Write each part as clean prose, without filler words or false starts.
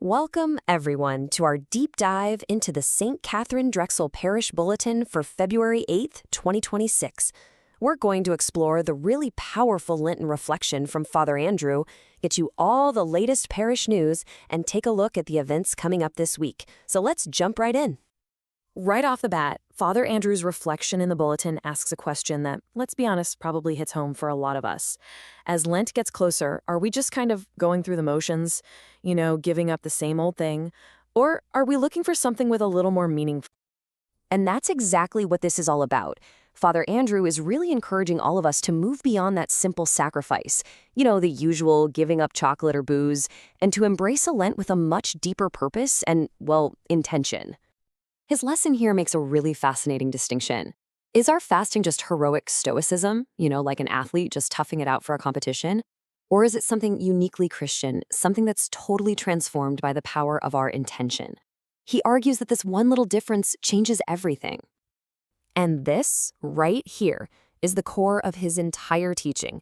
Welcome, everyone, to our deep dive into the St. Katharine Drexel Parish Bulletin for February 8th, 2026. We're going to explore the really powerful Lenten reflection from Father Andrew, get you all the latest parish news, and take a look at the events coming up this week. So let's jump right in. Right off the bat, Father Andrew's reflection in the Bulletin asks a question that, let's be honest, probably hits home for a lot of us. As Lent gets closer, are we just kind of going through the motions, giving up the same old thing? Or are we looking for something with a little more meaning? And that's exactly what this is all about. Father Andrew is really encouraging all of us to move beyond that simple sacrifice, the usual giving up chocolate or booze, and to embrace a Lent with a much deeper purpose and, intention. His lesson here makes a really fascinating distinction. Is our fasting just heroic stoicism, like an athlete just toughing it out for a competition? Or is it something uniquely Christian, something that's totally transformed by the power of our intention? He argues that this one little difference changes everything. And this, right here, is the core of his entire teaching.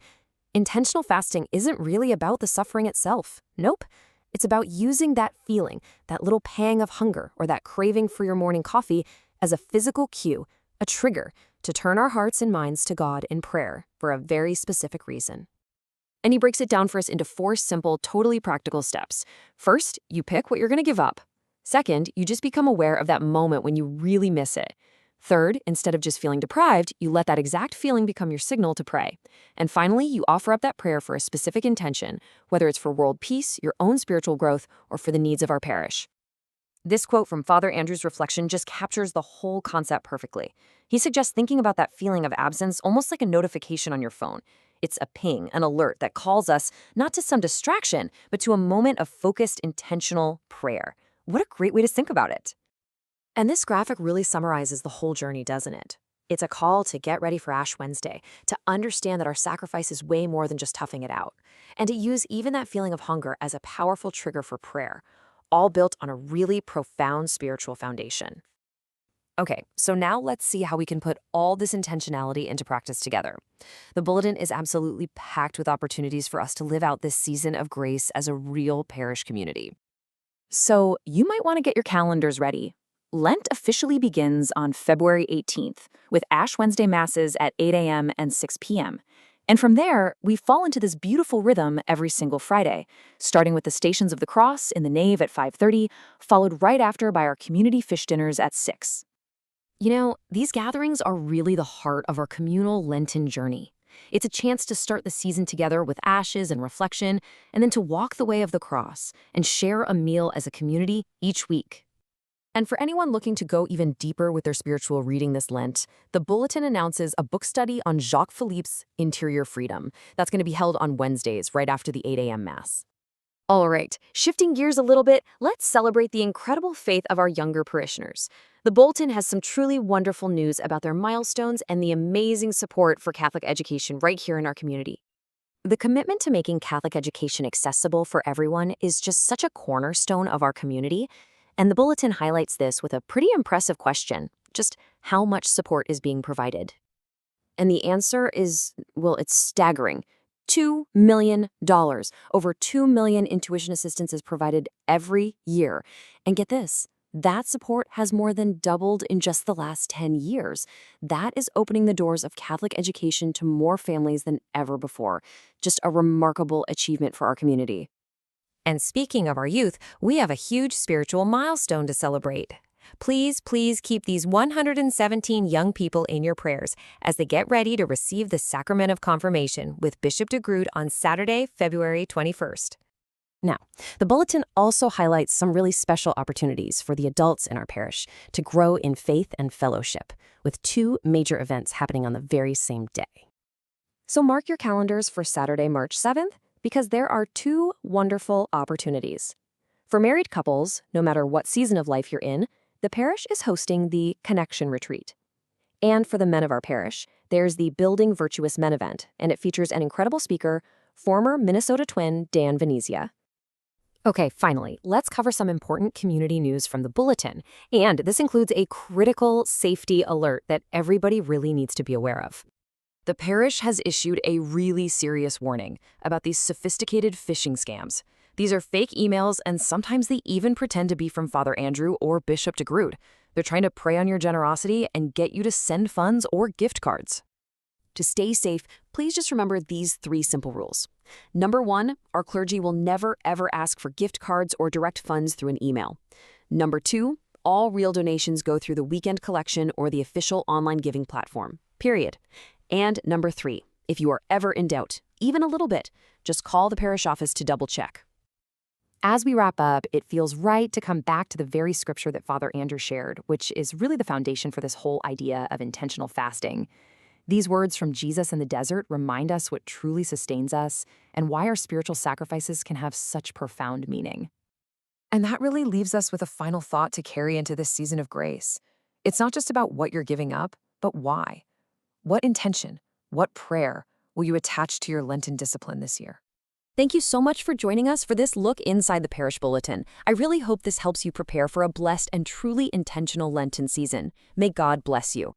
Intentional fasting isn't really about the suffering itself. Nope. It's about using that feeling, that little pang of hunger or that craving for your morning coffee as a physical cue, a trigger to turn our hearts and minds to God in prayer for a very specific reason. And he breaks it down for us into 4 simple, totally practical steps. First, you pick what you're going to give up. Second, you just become aware of that moment when you really miss it. Third, instead of just feeling deprived, you let that exact feeling become your signal to pray. And finally, you offer up that prayer for a specific intention, whether it's for world peace, your own spiritual growth, or for the needs of our parish. This quote from Father Andrew's reflection just captures the whole concept perfectly. He suggests thinking about that feeling of absence almost like a notification on your phone. It's a ping, an alert that calls us not to some distraction, but to a moment of focused, intentional prayer. What a great way to think about it. And this graphic really summarizes the whole journey, doesn't it? It's a call to get ready for Ash Wednesday, to understand that our sacrifice is way more than just toughing it out, and to use even that feeling of hunger as a powerful trigger for prayer, all built on a really profound spiritual foundation. Okay, so now let's see how we can put all this intentionality into practice together. The Bulletin is absolutely packed with opportunities for us to live out this season of grace as a real parish community. So you might want to get your calendars ready. Lent officially begins on February 18th, with Ash Wednesday Masses at 8 a.m. and 6 p.m. And from there, we fall into this beautiful rhythm every single Friday, starting with the Stations of the Cross in the nave at 5:30, followed right after by our community fish dinners at 6. These gatherings are really the heart of our communal Lenten journey. It's a chance to start the season together with ashes and reflection, and then to walk the way of the cross and share a meal as a community each week. And for anyone looking to go even deeper with their spiritual reading this Lent, the Bulletin announces a book study on Jacques Philippe's Interior Freedom. That's going to be held on Wednesdays, right after the 8 a.m. Mass. All right, shifting gears a little bit, let's celebrate the incredible faith of our younger parishioners. The Bulletin has some truly wonderful news about their milestones and the amazing support for Catholic education right here in our community. The commitment to making Catholic education accessible for everyone is just such a cornerstone of our community. And the Bulletin highlights this with a pretty impressive question, just how much support is being provided. And the answer is, it's staggering. $2 million. Over 2 million in tuition assistance is provided every year. And get this, that support has more than doubled in just the last 10 years. That is opening the doors of Catholic education to more families than ever before. Just a remarkable achievement for our community. And speaking of our youth, we have a huge spiritual milestone to celebrate. Please keep these 117 young people in your prayers as they get ready to receive the sacrament of confirmation with Bishop de Groot on Saturday, February 21st. Now, the Bulletin also highlights some really special opportunities for the adults in our parish to grow in faith and fellowship, with 2 major events happening on the very same day. So mark your calendars for Saturday, March 7th, because there are 2 wonderful opportunities. For married couples, no matter what season of life you're in, the parish is hosting the Connection Retreat. And for the men of our parish, there's the Building Virtuous Men event, and it features an incredible speaker, former Minnesota Twin Dan Venezia. Okay, finally, let's cover some important community news from the Bulletin, and this includes a critical safety alert that everybody really needs to be aware of. The parish has issued a really serious warning about these sophisticated phishing scams. These are fake emails, and sometimes they even pretend to be from Father Andrew or Bishop DeGrood. They're trying to prey on your generosity and get you to send funds or gift cards. To stay safe, please just remember these 3 simple rules. Number 1, our clergy will never ever ask for gift cards or direct funds through an email. Number 2, all real donations go through the weekend collection or the official online giving platform, period. And number 3, if you are ever in doubt, even a little bit, just call the parish office to double check. As we wrap up, it feels right to come back to the very scripture that Father Andrew shared, which is really the foundation for this whole idea of intentional fasting. These words from Jesus in the desert remind us what truly sustains us and why our spiritual sacrifices can have such profound meaning. And that really leaves us with a final thought to carry into this season of grace. It's not just about what you're giving up, but why. What intention, what prayer will you attach to your Lenten discipline this year? Thank you so much for joining us for this look inside the Parish Bulletin. I really hope this helps you prepare for a blessed and truly intentional Lenten season. May God bless you.